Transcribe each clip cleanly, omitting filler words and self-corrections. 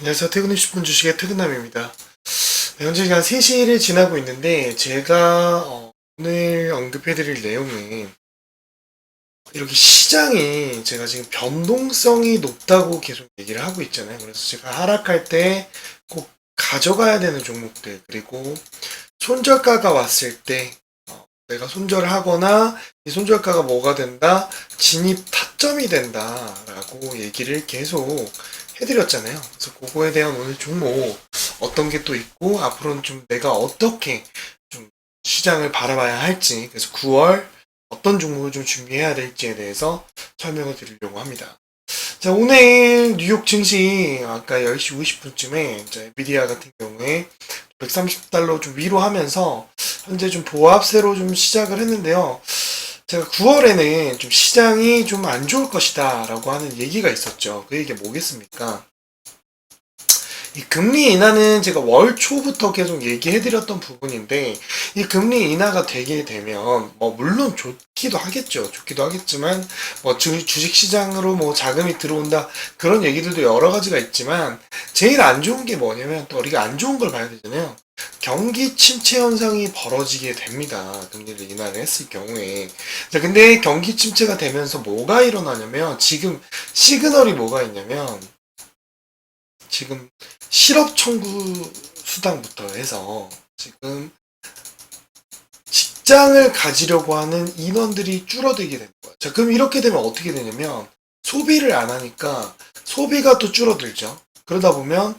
안녕하세요. 퇴근 60분 주식의 퇴근남입니다. 네, 현재 시간 3시를 지나고 있는데 제가 오늘 언급해드릴 내용은 이렇게 시장이 제가 지금 변동성이 높다고 계속 얘기를 하고 있잖아요. 그래서 제가 하락할 때 꼭 가져가야 되는 종목들, 그리고 손절가가 왔을 때 내가 손절을 하거나 이 손절가가 뭐가 된다? 진입 타점이 된다 라고 얘기를 계속 해드렸잖아요. 그래서 그거에 대한 오늘 종목 어떤 게 또 있고 앞으로는 좀 내가 어떻게 좀 시장을 바라봐야 할지, 그래서 9월 어떤 종목을 좀 준비해야 될지에 대해서 설명을 드리려고 합니다. 자, 오늘 뉴욕 증시 아까 10시 50분쯤에 엔비디아 같은 경우에 130달러 좀 위로 하면서 현재 좀 보합세로 좀 시작을 했는데요. 제가 9월에는 좀 시장이 좀 안 좋을 것이다 라고 하는 얘기가 있었죠. 그 얘기가 뭐겠습니까? 이 금리 인하는 제가 월 초부터 계속 얘기해드렸던 부분인데, 이 금리 인하가 되게 되면 물론 좋기도 하겠죠. 좋기도 하겠지만 주식 시장으로 자금이 들어온다, 그런 얘기들도 여러 가지가 있지만 제일 안 좋은 게 뭐냐면, 또 우리가 안 좋은 걸 봐야 되잖아요. 경기 침체 현상이 벌어지게 됩니다. 금리를 인하를 했을 경우에. 자, 근데 경기 침체가 되면서 뭐가 일어나냐면, 지금 시그널이 뭐가 있냐면, 지금 실업 청구 수당부터 해서 지금 직장을 가지려고 하는 인원들이 줄어들게 되는 거예요. 자, 그럼 이렇게 되면 어떻게 되냐면, 소비를 안 하니까 소비가 또 줄어들죠. 그러다 보면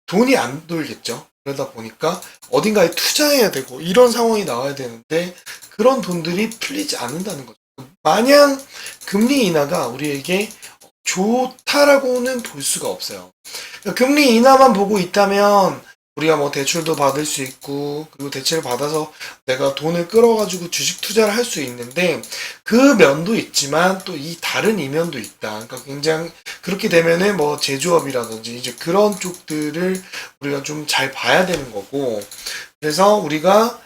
돈이 안 돌겠죠. 그러다 보니까 어딘가에 투자해야 되고 이런 상황이 나와야 되는데, 그런 돈들이 풀리지 않는다는 거죠. 마냥 금리 인하가 우리에게 좋다라고는 볼 수가 없어요. 금리 인하만 보고 있다면 우리가 대출도 받을 수 있고, 그리고 대출을 받아서 내가 돈을 끌어가지고 주식 투자를 할 수 있는데, 그 면도 있지만 또 이 다른 이면도 있다. 그러니까 굉장히 그렇게 되면은 제조업이라든지 이제 그런 쪽들을 우리가 좀 잘 봐야 되는 거고, 그래서 우리가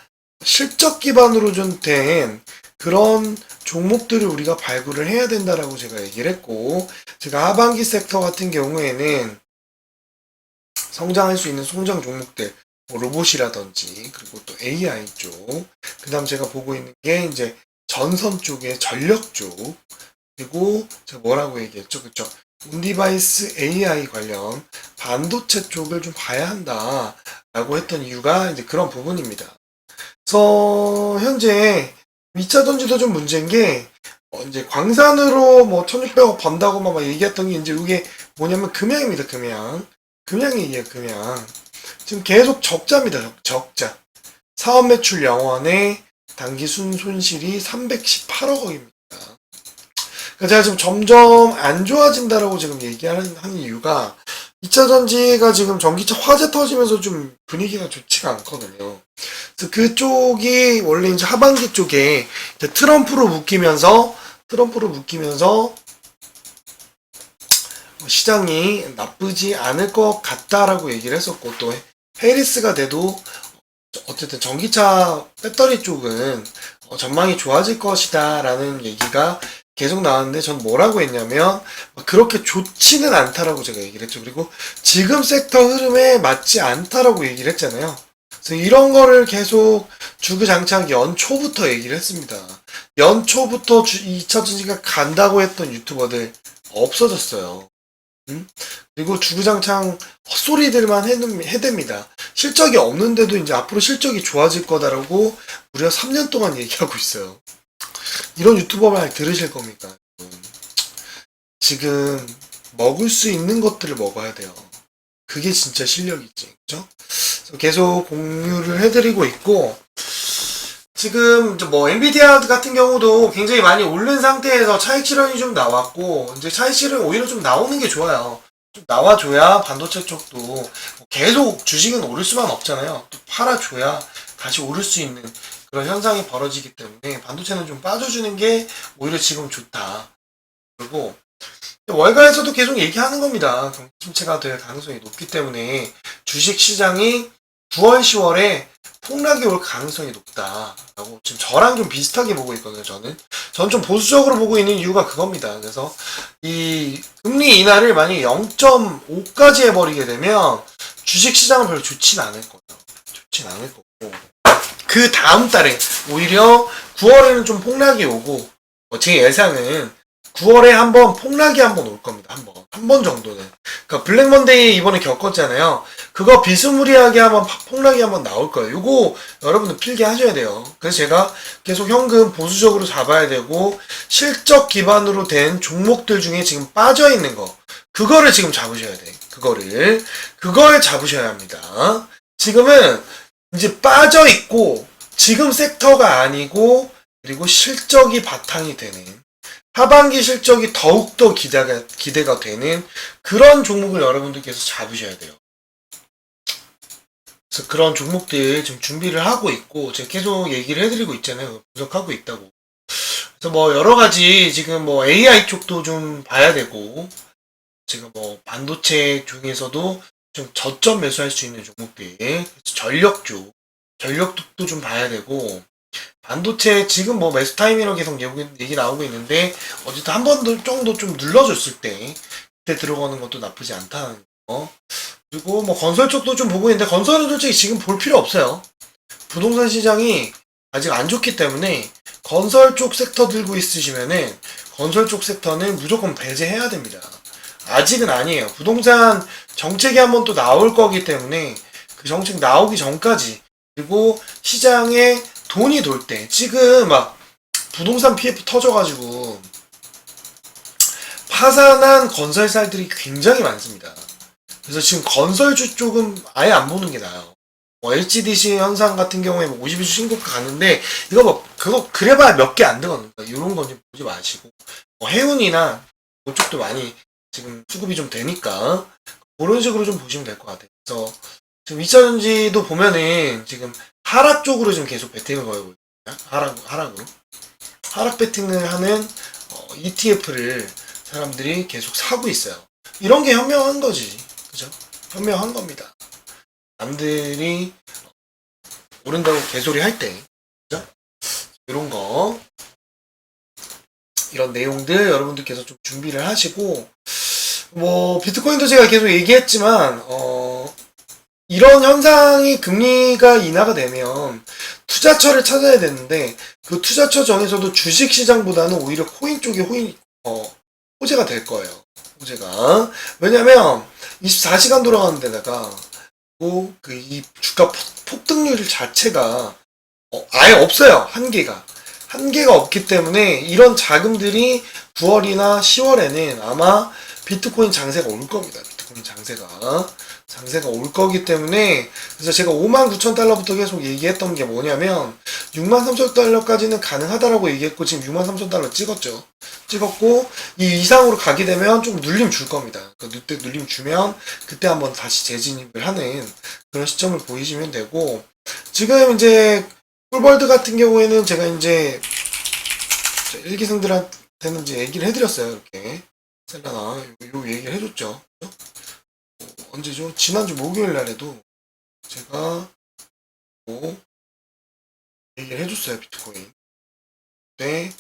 실적 기반으로 좀 된 그런 종목들을 우리가 발굴을 해야 된다라고 제가 얘기를 했고, 제가 하반기 섹터 같은 경우에는 성장할 수 있는 성장 종목들, 로봇이라든지, 그리고 또 AI 쪽, 그 다음 제가 보고 있는 게 이제 전선 쪽의 전력 쪽, 그리고 제가 뭐라고 얘기했죠? 그쵸? 온디바이스 AI 관련 반도체 쪽을 좀 봐야 한다 라고 했던 이유가 이제 그런 부분입니다. 그래서 현재 2차 전지도 좀 문제인 게, 이제 광산으로 1600억 번다고 막 얘기했던 게 이제 이게 뭐냐면 금양입니다. 금양이에요. 금양. 지금 계속 적자입니다. 적자. 사업 매출 영원의 단기 순손실이 318억 원입니다. 그러니까 제가 지금 점점 안 좋아진다라고 지금 얘기하는 이유가, 2차 전지가 지금 전기차 화재 터지면서 좀 분위기가 좋지가 않거든요. 그래서 그쪽이 원래 이제 하반기 쪽에 이제 트럼프로 묶이면서 시장이 나쁘지 않을 것 같다라고 얘기를 했었고, 또 해리스가 돼도 어쨌든 전기차 배터리 쪽은 전망이 좋아질 것이다 라는 얘기가 계속 나왔는데, 전 뭐라고 했냐면 그렇게 좋지는 않다라고 제가 얘기를 했죠. 그리고 지금 섹터 흐름에 맞지 않다라고 얘기를 했잖아요. 그래서 이런 거를 계속 주구장창 연초부터 얘기를 했습니다. 연초부터 2차 전지가 간다고 했던 유튜버들 없어졌어요. 그리고 주구장창 헛소리들만 해댑니다. 실적이 없는데도 이제 앞으로 실적이 좋아질 거다라고 무려 3년 동안 얘기하고 있어요. 이런 유튜버 말 들으실 겁니까? 지금 먹을 수 있는 것들을 먹어야 돼요. 그게 진짜 실력이지, 그죠? 그래서 계속 공유를 해드리고 있고, 지금 엔비디아 같은 경우도 굉장히 많이 오른 상태에서 차익 실현이 좀 나왔고, 이제 차익 실현 오히려 좀 나오는 게 좋아요. 좀 나와줘야 반도체 쪽도 계속 주식은 오를 수만 없잖아요. 또 팔아줘야 다시 오를 수 있는 그런 현상이 벌어지기 때문에 반도체는 좀 빠져주는 게 오히려 지금 좋다. 그리고 월가에서도 계속 얘기하는 겁니다. 경기 침체가 될 가능성이 높기 때문에 주식 시장이 9월, 10월에 폭락이 올 가능성이 높다라고 지금 저랑 좀 비슷하게 보고 있거든요. 저는 저는 좀 보수적으로 보고 있는 이유가 그겁니다. 그래서 이 금리 인하를 만약에 0.5까지 해버리게 되면 주식시장은 별로 좋진 않을 거예요. 좋진 않을 거고 그 다음 달에 오히려 9월에는 좀 폭락이 오고 제 예상은 9월에 한번 폭락이 한번 올 겁니다. 한 번 정도는. 그러니까 블랙 먼데이 이번에 겪었잖아요. 그거 비스무리하게 한번 폭락이 한번 나올 거예요. 요거 여러분들 필기 하셔야 돼요. 그래서 제가 계속 현금 보수적으로 잡아야 되고 실적 기반으로 된 종목들 중에 지금 빠져 있는 거 그거를 지금 잡으셔야 돼. 그걸 잡으셔야 합니다. 지금은 이제 빠져 있고 지금 섹터가 아니고 그리고 실적이 바탕이 되는 하반기 실적이 더욱더 기대가 되는 그런 종목을 여러분들께서 잡으셔야 돼요. 그래서 그런 종목들 지금 준비를 하고 있고 제가 계속 얘기를 해드리고 있잖아요. 분석하고 있다고. 그래서 뭐 여러 가지 지금 뭐 AI 쪽도 좀 봐야 되고 지금 뭐 반도체 중에서도 좀 저점 매수할 수 있는 종목들 전력 쪽도 좀 봐야 되고 반도체 지금 뭐 매수 타임이라고 계속 얘기 나오고 있는데 어쨌든 한 번 정도 좀 눌러줬을 때 그때 들어가는 것도 나쁘지 않다는 거. 그리고 뭐 건설 쪽도 좀 보고 있는데 건설은 솔직히 지금 볼 필요 없어요. 부동산 시장이 아직 안 좋기 때문에 건설 쪽 섹터 들고 있으시면은 건설 쪽 섹터는 무조건 배제해야 됩니다. 아직은 아니에요. 부동산 정책이 한번 또 나올 거기 때문에 그 정책 나오기 전까지 그리고 시장에 돈이 돌 때 지금 막 부동산 PF 터져가지고 파산한 건설사들이 굉장히 많습니다. 그래서 지금 건설주 쪽은 아예 안 보는 게 나아요. 뭐 HDC 현상 같은 경우에 뭐 50일주 신고가 갔는데 이거 뭐 그거 그래봐야 몇 개 안 되거든요. 이런 건 좀 보지 마시고 뭐 해운이나 그쪽도 많이 지금 수급이 좀 되니까 그런 식으로 좀 보시면 될 것 같아요. 그래서 지금 2차전지도 보면은 지금 하락 쪽으로 좀 계속 베팅을 걸고 있어요. 하락으로 하락 베팅을 하는 ETF를 사람들이 계속 사고 있어요. 이런 게 현명한 거지, 그죠? 현명한 겁니다. 남들이 오른다고 개소리 할 때, 그죠? 이런 거, 이런 내용들 여러분들께서 좀 준비를 하시고, 뭐 비트코인도 제가 계속 얘기했지만, 이런 현상이 금리가 인하가 되면 투자처를 찾아야 되는데 그 투자처 중에서도 주식시장보다는 오히려 코인 쪽이 호재가 될 거예요. 호재가. 왜냐면 24시간 돌아가는 데다가 이 주가 폭등률 자체가 아예 없어요. 한계가 없기 때문에 이런 자금들이 9월이나 10월에는 아마 비트코인 장세가 올 겁니다. 비트코인 장세가 올 거기 때문에 그래서 제가 59,000달러부터 계속 얘기했던 게 뭐냐면 63,000달러까지는 가능하다라고 얘기했고 지금 63,000달러 찍었고 이 이상으로 가게 되면 좀 눌림 줄 겁니다. 그때 눌림 주면 그때 한번 다시 재진입을 하는 그런 시점을 보이시면 되고 지금 이제 꿀벌드 같은 경우에는 제가 이제 일기생들한테는 이제 얘기를 해드렸어요. 이렇게 셀라나 요 얘기를 해줬죠. 언제죠? 지난주 목요일 날에도 제가 얘기를 해줬어요. 비트코인. 네.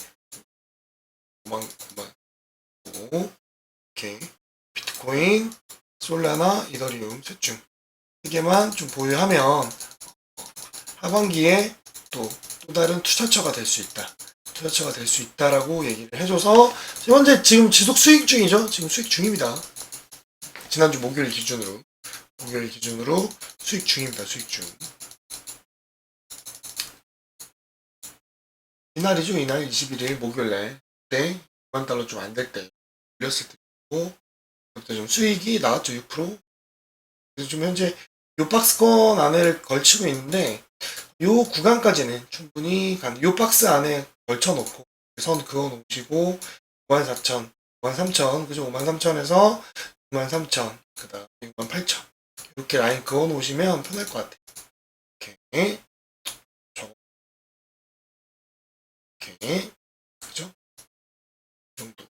이렇게 비트코인, 솔라나, 이더리움 셋 중 세 개만 좀 보유하면 하반기에 또 다른 투자처가 될 수 있다. 투자처가 될 수 있다라고 얘기를 해줘서 현재 지금 지속 수익 중이죠. 지금 수익 중입니다. 지난주 목요일 기준으로 수익 중입니다. 수익 중. 이날이죠. 이날 21일 목요일날 그때 6만 달러 좀 안 될 때 올렸을 때고 그때 좀 수익이 나왔죠. 6%. 그래서 좀 현재 요 박스권 안에 걸치고 있는데 요 구간까지는 충분히 요 박스 안에 걸쳐놓고 선 그어 놓으시고 54,000, 53,000 그죠? 53,000에서 63,000 그 다음 68,000 이렇게 라인 그어 놓으시면 편할 것 같아요. 이렇게 이렇게 그죠? 이 정도.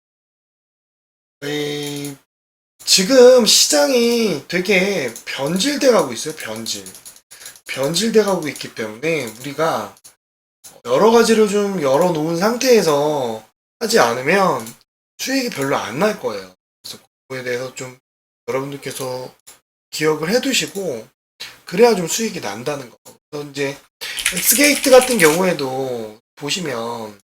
지금 시장이 되게 변질돼 가고 있어요. 변질돼 가고 있기 때문에 우리가 여러 가지를 좀 열어놓은 상태에서 하지 않으면 수익이 별로 안 날 거예요. 그래서 그거에 대해서 좀 여러분들께서 기억을 해두시고 그래야 좀 수익이 난다는 거. 그래서 이제 엑스게이트 같은 경우에도 보시면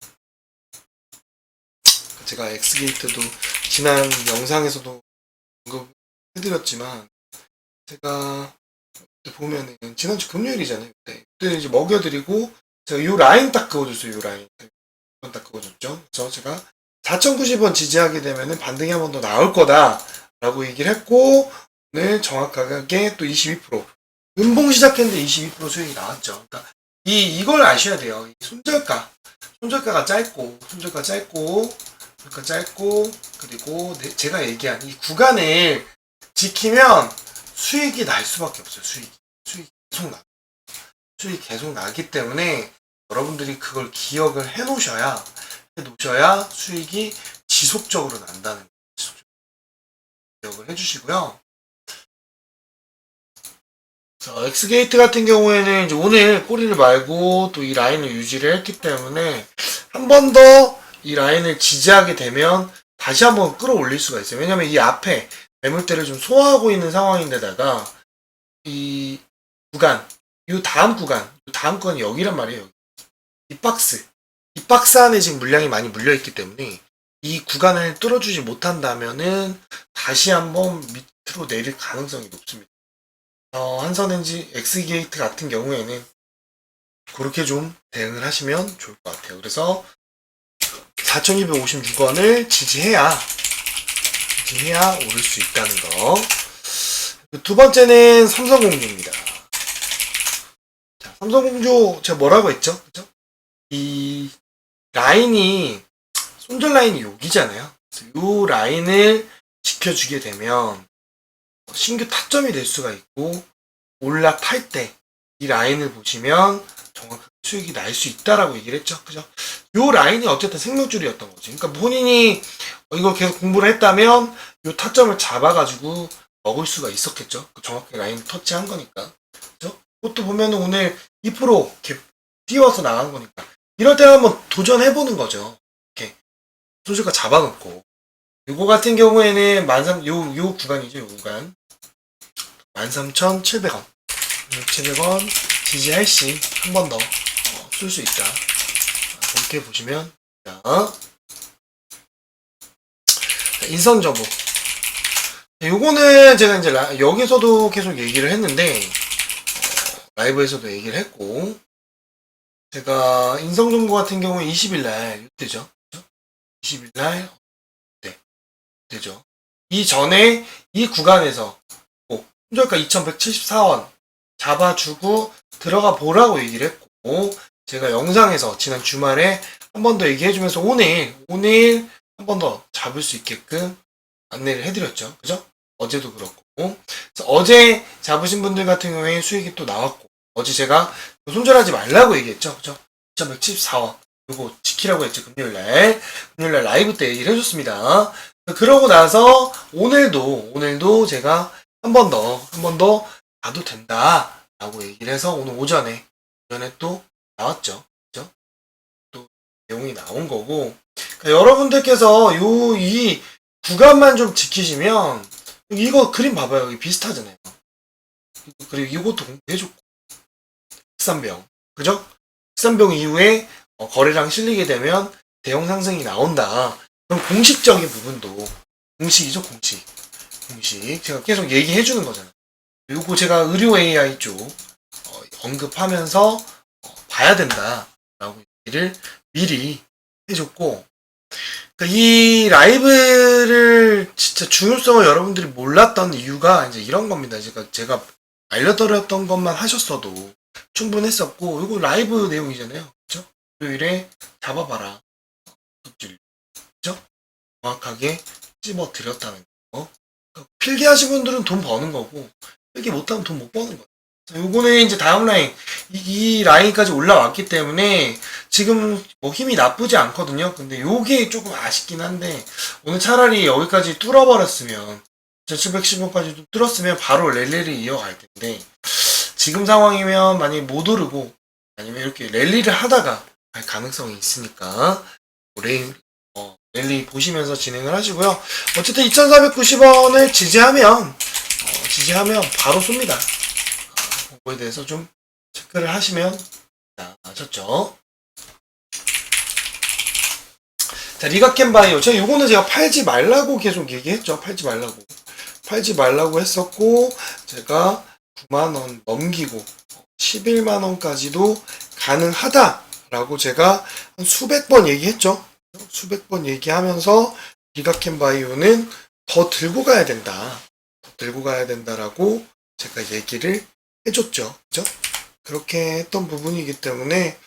제가 엑스게이트도 지난 영상에서도 언급해드렸지만 제가 보면은 지난주 금요일이잖아요. 그때 이제 먹여드리고 제가 요 라인 딱 그어줬어요. 요 라인 딱 그어줬죠. 그래서 제가 4,090원 지지하게 되면은 반등이 한 번 더 나올 거다 라고 얘기를 했고 오늘 정확하게 또 22% 음봉 시작했는데 22% 수익이 나왔죠. 그러니까 이걸 아셔야 돼요. 손절가가 짧고 그리고 제가 얘기한 이 구간을 지키면 수익이 날 수밖에 없어요. 수익이 계속 나기 때문에 여러분들이 그걸 기억을 해 놓으셔야 수익이 지속적으로 난다는 거 기억을 해주시고요. 엑스게이트 같은 경우에는 이제 오늘 꼬리를 말고 또 이 라인을 유지를 했기 때문에 한 번 더 이 라인을 지지하게 되면 다시 한번 끌어올릴 수가 있어요. 왜냐면 이 앞에 매물대를 좀 소화하고 있는 상황인데다가 이 구간, 이 다음 구간이 여기란 말이에요. 이 박스 안에 지금 물량이 많이 물려있기 때문에 이 구간을 뚫어주지 못한다면은 다시 한번 밑으로 내릴 가능성이 높습니다. 한선엔지 엑스게이트 같은 경우에는 그렇게 좀 대응을 하시면 좋을 것 같아요. 그래서 4,256원을 지지해야 오를 수 있다는 거. 두 번째는 삼성공조입니다. 자, 삼성공조 제가 뭐라고 했죠? 그죠? 이 라인이 손절 라인이 여기잖아요. 그래서 이 라인을 지켜주게 되면 신규 타점이 될 수가 있고 올라탈 때 이 라인을 보시면 정확하게 수익이 날 수 있다라고 얘기를 했죠. 그죠? 요 라인이 어쨌든 생명줄이었던 거지. 그러니까 본인이 이걸 계속 공부를 했다면 요 타점을 잡아가지고 먹을 수가 있었겠죠. 정확하게 라인을 터치한 거니까. 그죠? 그것도 보면 오늘 2% 이렇게 띄워서 나간 거니까. 이럴 때는 한번 도전해보는 거죠. 이렇게 손실가 잡아놓고. 요거 같은 경우에는 요 구간이죠. 요 구간. 13,700원. 700원 지지할 시 한 번 더 쓸 수 있다. 이렇게 보시면 인선저보. 요거는 제가 이제 여기서도 계속 얘기를 했는데 라이브에서도 얘기를 했고 제가 인성정보 같은 경우에 20일날 이때죠. 20일날 되죠. 이전에 이 구간에서 손절가 2,174원 잡아주고 들어가 보라고 얘기를 했고 제가 영상에서 지난 주말에 한 번 더 얘기해주면서 오늘 한 번 더 잡을 수 있게끔 안내를 해드렸죠. 그죠? 어제도 그렇고 그래서 어제 잡으신 분들 같은 경우에 수익이 또 나왔고 어제 제가 손절하지 말라고 얘기했죠. 그죠? 2,174원 요거 지키라고 했죠. 금요일날 라이브 때 얘기를 해줬습니다. 그러고 나서 오늘도 제가 한 번 더 가도 된다 라고 얘기를 해서 오늘 오전에 또 나왔죠. 그죠? 또 내용이 나온 거고 그러니까 여러분들께서 이 구간만 좀 지키시면 이거 그림 봐봐요. 여기 비슷하잖아요. 그리고 이것도 공부해줬고 흑산병 그죠? 흑산병 이후에 거래량 실리게 되면 대형 상승이 나온다. 그럼 공식적인 부분도 공식이죠. 공식 제가 계속 얘기해주는 거잖아요. 요거 제가 의료 AI 쪽 언급하면서 봐야 된다 라고 얘기를 미리 해줬고 그러니까 이 라이브를 진짜 중요성을 여러분들이 몰랐던 이유가 이제 이런 겁니다. 제가 알려드렸던 것만 하셨어도 충분했었고 이거 라이브 내용이잖아요. 그죠? 요일에 잡아봐라. 그죠? 정확하게 찝어드렸다는 거. 필기하신 분들은 돈 버는 거고 필기 못하면 돈 못 버는 거예요. 요거는 이제 다음 라인 이 라인까지 올라왔기 때문에 지금 뭐 힘이 나쁘지 않거든요. 근데 요게 조금 아쉽긴 한데 오늘 차라리 여기까지 뚫어버렸으면 710원까지 뚫었으면 바로 랠리를 이어갈 텐데 지금 상황이면 만약에 못 오르고 아니면 이렇게 랠리를 하다가 갈 가능성이 있으니까 랠리 보시면서 진행을 하시고요. 어쨌든 2,490원을 지지하면 바로 쏩니다. 그거에 대해서 좀 체크를 하시면 아셨죠? 자, 리가켄바이오. 요거는 제가 팔지 말라고 계속 얘기했죠. 팔지 말라고 했었고, 제가 9만원 넘기고 11만원까지도 가능하다라고 제가 한 수백 번 얘기했죠. 수백 번 얘기하면서 리가켄바이오는 더 들고 가야 된다라고 제가 얘기를 해줬죠. 그죠? 그렇게 했던 부분이기 때문에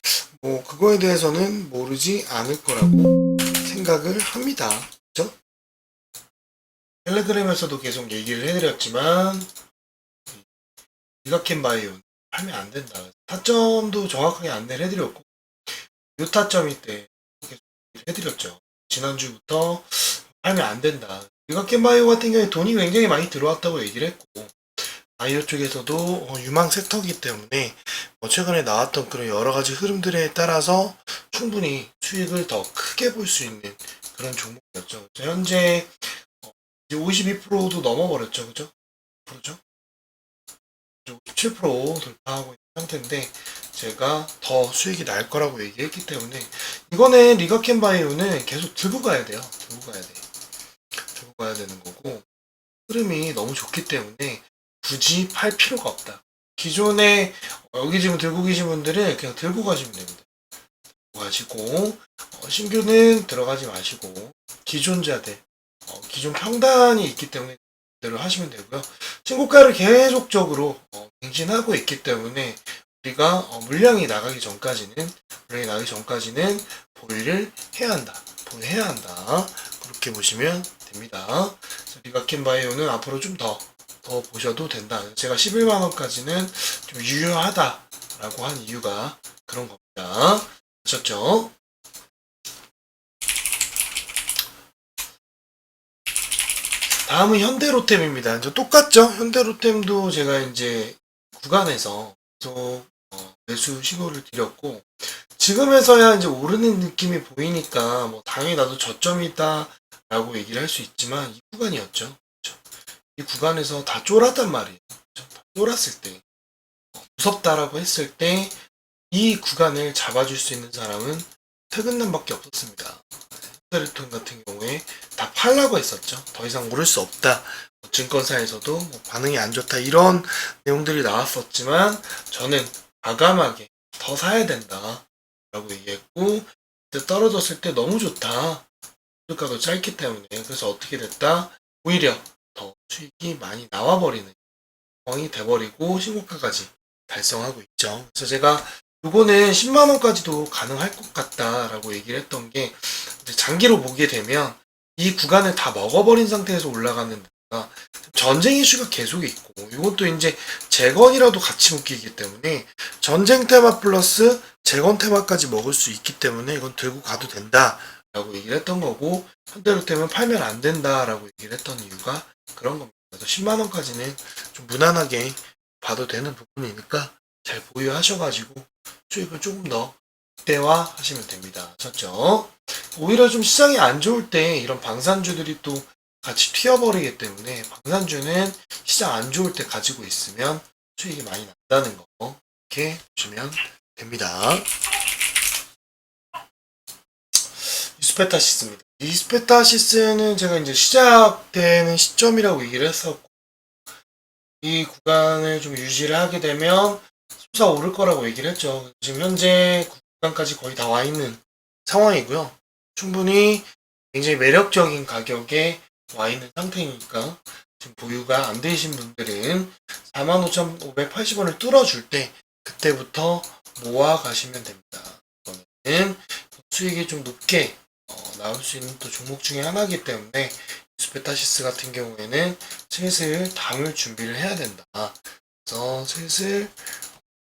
뭐 그거에 대해서는 모르지 않을 거라고 생각을 합니다. 그죠? 텔레그램에서도 계속 얘기를 해드렸지만 리가켄바이오 하면 안 된다. 타점도 정확하게 안내를 해드렸고 요 타점일 때 계속 얘기를 해드렸죠. 지난주부터 하면 안 된다. 리가켄바이오 같은 경우에 돈이 굉장히 많이 들어왔다고 얘기를 했고 바이오 쪽에서도 유망 섹터이기 때문에 최근에 나왔던 그런 여러 가지 흐름들에 따라서 충분히 수익을 더 크게 볼 수 있는 그런 종목이었죠. 현재 52%도 넘어버렸죠. 그죠? 그렇죠? 57% 돌파하고 있는 상태인데 제가 더 수익이 날 거라고 얘기했기 때문에 이거는 리가켄바이오는 계속 들고 가야 돼요. 들고 가야 되는 거고 흐름이 너무 좋기 때문에 굳이 팔 필요가 없다. 기존에 여기 지금 들고 계신 분들은 그냥 들고 가시면 됩니다. 들고 가시고 신규는 들어가지 마시고 기존자들 기존 평단이 있기 때문에 그대로 하시면 되고요. 신고가를 계속적으로 갱신하고 있기 때문에 우리가 물량이 나가기 전까지는 보유를 해야 한다. 그렇게 보시면 됩니다. 리가켄바이오는 앞으로 좀 더 보셔도 된다. 제가 11만원까지는 좀 유효하다라고 한 이유가 그런 겁니다. 아셨죠? 다음은 현대로템입니다. 똑같죠? 현대로템도 제가 이제 구간에서 계속 매수 시도를 드렸고 지금에서야 이제 오르는 느낌이 보이니까 뭐 당연히 나도 저점이다 라고 얘기를 할 수 있지만 이 구간이었죠. 이 구간에서 다 쫄았단 말이에요. 다 쫄았을 때 무섭다라고 했을 때 이 구간을 잡아줄 수 있는 사람은 퇴근남밖에 없었습니다. 현대로템 같은 경우에 다 팔라고 했었죠. 더 이상 오를 수 없다. 증권사에서도 뭐 반응이 안 좋다 이런 내용들이 나왔었지만 저는 과감하게 더 사야 된다 라고 얘기했고 떨어졌을 때 너무 좋다. 주가도 짧기 때문에 그래서 어떻게 됐다? 오히려 더 수익이 많이 나와버리는 상황이 돼버리고 신고가까지 달성하고 있죠. 그래서 제가 요거는 10만원까지도 가능할 것 같다라고 얘기를 했던 게 장기로 보게 되면 이 구간을 다 먹어버린 상태에서 올라가는 데가 전쟁 이슈가 계속 있고 이것도 이제 재건이라도 같이 묶이기 때문에 전쟁 테마 플러스 재건 테마까지 먹을 수 있기 때문에 이건 들고 가도 된다 라고 얘기를 했던 거고 현대로템은 팔면 안 된다 라고 얘기를 했던 이유가 그런 겁니다. 그래서 10만원까지는 좀 무난하게 봐도 되는 부분이니까 잘 보유하셔가지고 수익을 조금 더 극대화하시면 됩니다. 아셨죠? 오히려 좀 시장이 안 좋을 때 이런 방산주들이 또 같이 튀어버리기 때문에 방산주는 시장 안 좋을 때 가지고 있으면 수익이 많이 난다는 거 이렇게 보시면 됩니다. 이스페타시스입니다. 이스페타시스는 제가 이제 시작되는 시점이라고 얘기를 했었고 이 구간을 좀 유지를 하게 되면 솟아오를 거라고 얘기를 했죠. 지금 현재 구간까지 거의 다 와 있는 상황이고요. 충분히 굉장히 매력적인 가격에 와 있는 상태니까 지금 보유가 안 되신 분들은 45,580원을 뚫어줄 때 그때부터 모아 가시면 됩니다. 이거는 수익이 좀 높게 나올 수 있는 또 종목 중에 하나이기 때문에 스페타시스 같은 경우에는 슬슬 담을 준비를 해야 된다. 그래서 슬슬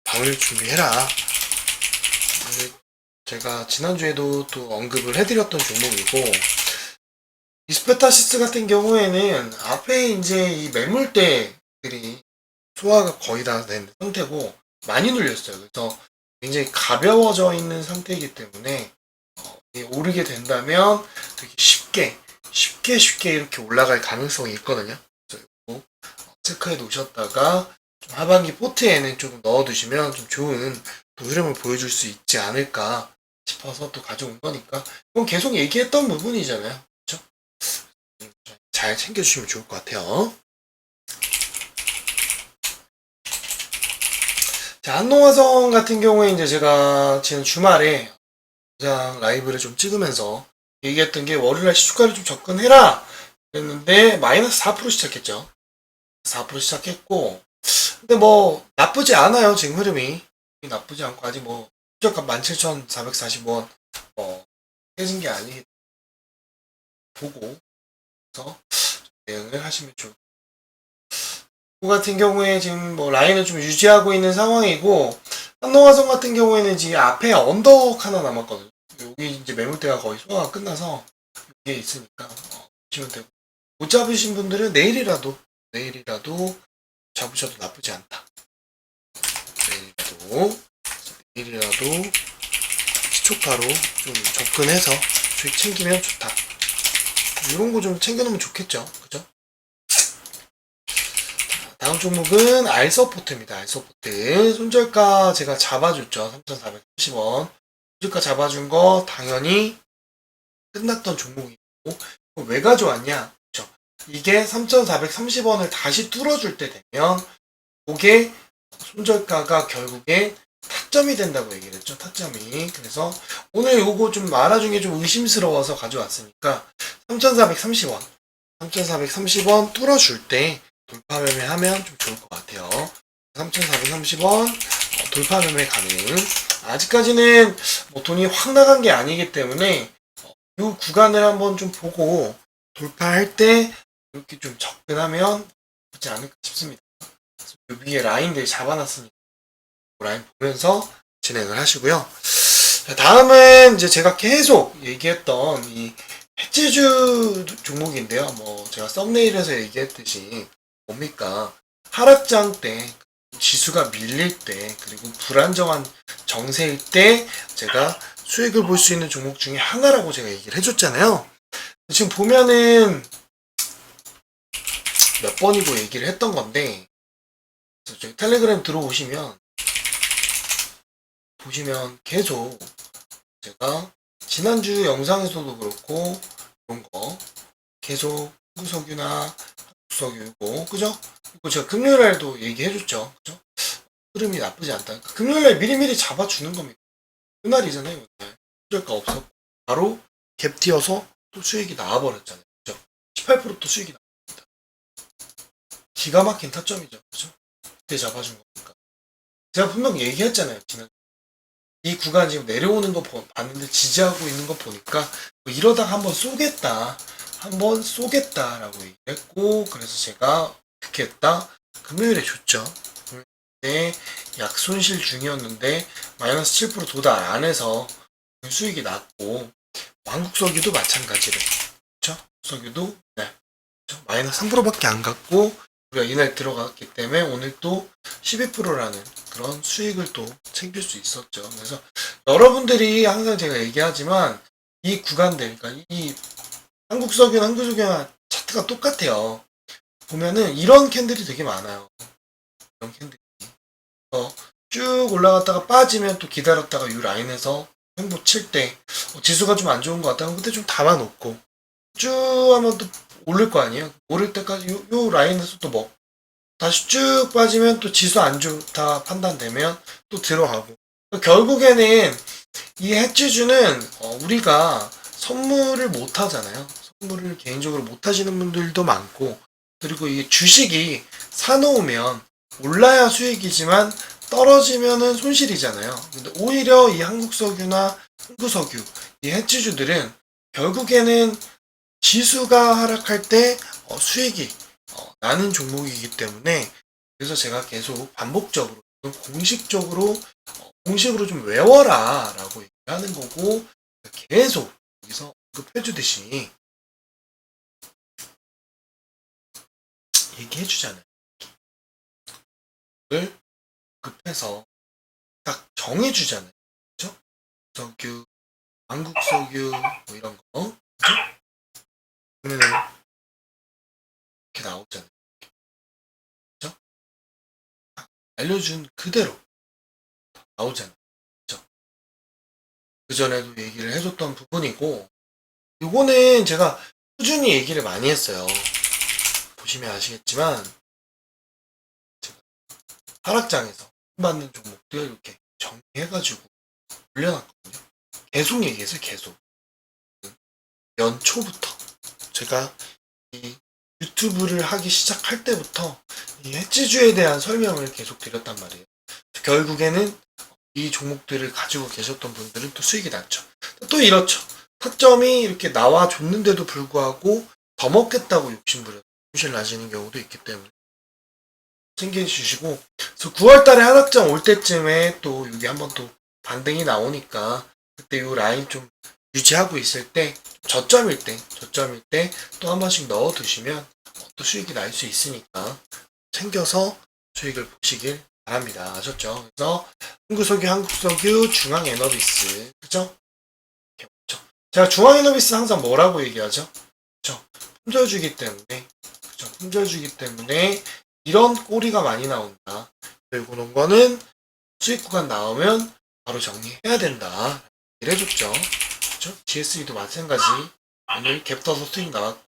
담을 준비해라. 제가 지난주에도 또 언급을 해드렸던 종목이고 이스페타시스 같은 경우에는 앞에 이제 이 매물대들이 소화가 거의 다 된 상태고 많이 눌렸어요. 그래서 굉장히 가벼워져 있는 상태이기 때문에 오르게 된다면 되게 쉽게 이렇게 올라갈 가능성이 있거든요. 그래서 이거 체크해 놓으셨다가 좀 하반기 포트에는 조금 넣어두시면 좀 좋은 또 흐름을 보여줄 수 있지 않을까 싶어서 또 가져온 거니까. 그럼 계속 얘기했던 부분이잖아요. 그렇죠? 잘 챙겨주시면 좋을 것 같아요. 자, 한농화성 같은 경우에 이제 제가 지난 주말에 그냥 라이브를 좀 찍으면서 얘기했던 게 월요일날 시주가를 좀 접근해라 그랬는데 마이너스 4% 시작했죠. 4% 시작했고 근데 뭐 나쁘지 않아요. 지금 흐름이 나쁘지 않고 아직 뭐 시작가 17,440원 깨진 게 아니기 보고 그래서 대응을 하시면 좋을 것 같은 경우에 지금 뭐 라인을 좀 유지하고 있는 상황이고 한농화성 같은 경우에는 지금 앞에 언덕 하나 남았거든요. 여기 이제 매물대가 거의 소화가 끝나서 이게 있으니까 보시면 되고 못 잡으신 분들은 내일이라도 잡으셔도 나쁘지 않다. 내일이라도 시초가로 좀 접근해서 수익 챙기면 좋다. 이런 거 좀 챙겨놓으면 좋겠죠. 그죠? 다음 종목은 알서포트입니다. 알서포트. 손절가 제가 잡아줬죠. 3,430원. 손절가 잡아준 거 당연히 끝났던 종목이고, 왜 가져왔냐? 그쵸? 이게 3,430원을 다시 뚫어줄 때 되면, 그게 손절가가 결국에 타점이 된다고 얘기를 했죠. 타점이. 그래서 오늘 요거 좀 알아준 게 좀 의심스러워서 가져왔으니까 3,430원. 3,430원 뚫어줄 때 돌파 매매하면 좀 좋을 것 같아요. 3,430원 돌파 매매 가능. 아직까지는 뭐 돈이 확 나간 게 아니기 때문에 이 구간을 한번 좀 보고 돌파할 때 이렇게 좀 접근하면 좋지 않을까 싶습니다. 위에 라인들 잡아놨으니까 라인 보면서 진행을 하시고요. 다음은 이제 제가 계속 얘기했던 이 해지주 종목인데요. 뭐 제가 썸네일에서 얘기했듯이 뭡니까? 하락장 때 지수가 밀릴 때 그리고 불안정한 정세일 때 제가 수익을 볼 수 있는 종목 중에 하나라고 제가 얘기를 해줬잖아요. 지금 보면은 몇 번이고 얘기를 했던 건데 저희 텔레그램 들어오시면 계속 제가 지난주 영상에서도 그렇고 이런 거 계속 한국석유나 한국석유고 그죠? 그리고 제가 금요일날도 얘기해줬죠. 그죠? 흐름이 나쁘지 않다. 금요일날 미리미리 잡아주는 겁니다. 그날이잖아요. 그날. 손절가 없었고 바로 갭 띄어서 또 수익이 나와버렸잖아요. 그죠? 18%또 수익이 나왔습니다. 기가 막힌 타점이죠. 그죠? 그때 잡아준 거니까. 제가 분명 얘기했잖아요. 지난 이 구간 지금 내려오는 거 봤는데 지지하고 있는 거 보니까 뭐 이러다가 한번 쏘겠다라고 얘기했고 그래서 제가 어떻게 했다? 금요일에 줬죠. 금요일에 약 손실 중이었는데 마이너스 7% 도달 안에서 수익이 났고 한국석유도 마찬가지로 그렇죠? 석유도 네. 그렇죠? 마이너스 3%밖에 안 갔고 우리가 이날 들어갔기 때문에 오늘 또 12%라는 그런 수익을 또 챙길 수 있었죠. 그래서 여러분들이 항상 제가 얘기하지만 이 구간들, 그러니까 이 한국석유나 한국석유나 차트가 똑같아요. 보면은 이런 캔들이 되게 많아요. 이런 캔들이. 쭉 올라갔다가 빠지면 또 기다렸다가 이 라인에서 횡보 칠 때 지수가 좀 안 좋은 것 같다면 그때 좀 담아놓고 쭉 하면 또 오를 거 아니에요. 오를 때까지 요 라인에서 또 뭐 다시 쭉 빠지면 또 지수 안 좋다 판단되면 또 들어가고 결국에는 이 해지주는 우리가 선물을 못 하잖아요. 선물을 개인적으로 못 하시는 분들도 많고 그리고 이 주식이 사놓으면 올라야 수익이지만 떨어지면은 손실이잖아요. 근데 오히려 이 한국석유나 한국석유 이 해지주들은 결국에는 지수가 하락할 때 수익이 나는 종목이기 때문에 그래서 제가 계속 반복적으로 공식으로 좀 외워라 라고 얘기하는 거고 계속 여기서 언급해주듯이 얘기해주잖아요. 그걸 급해서 딱 정해주잖아요. 그죠? 석유, 한국석유, 뭐 이런 거. 그죠? 그러면은 이렇게 나오잖아요. 그죠? 알려준 그대로 나오잖아요. 그죠? 그전에도 얘기를 해줬던 부분이고, 요거는 제가 꾸준히 얘기를 많이 했어요. 보시면 아시겠지만, 하락장에서 받는 종목들 이렇게 정리해가지고 올려놨거든요. 계속 얘기했어요, 계속. 연초부터. 제가 이 유튜브를 하기 시작할 때부터 이 해지주에 대한 설명을 계속 드렸단 말이에요. 결국에는 이 종목들을 가지고 계셨던 분들은 또 수익이 났죠. 또 이렇죠. 타점이 이렇게 나와줬는데도 불구하고 더 먹겠다고 욕심부려 손실 나시는 경우도 있기 때문에 챙겨주시고, 그래서 9월달에 하락장 올 때쯤에 또 여기 한번 또 반등이 나오니까 그때 요 라인 좀 유지하고 있을 때 저점일 때 또 한 번씩 넣어 두시면 또 수익이 날 수 있으니까 챙겨서 수익을 보시길 바랍니다. 아셨죠? 그래서 한국석유, 한국석유, 중앙에너비스, 그죠? 이렇게 보죠. 제가 중앙에너비스 항상 뭐라고 얘기하죠? 그죠? 품절주기 때문에, 그죠? 품절주기 때문에 이런 꼬리가 많이 나온다. 그리고 그런 거는 수익 구간 나오면 바로 정리해야 된다. 이래줬죠. 그죠? GSE도 마찬가지. 오늘 갭 떠서 수익 나왔고,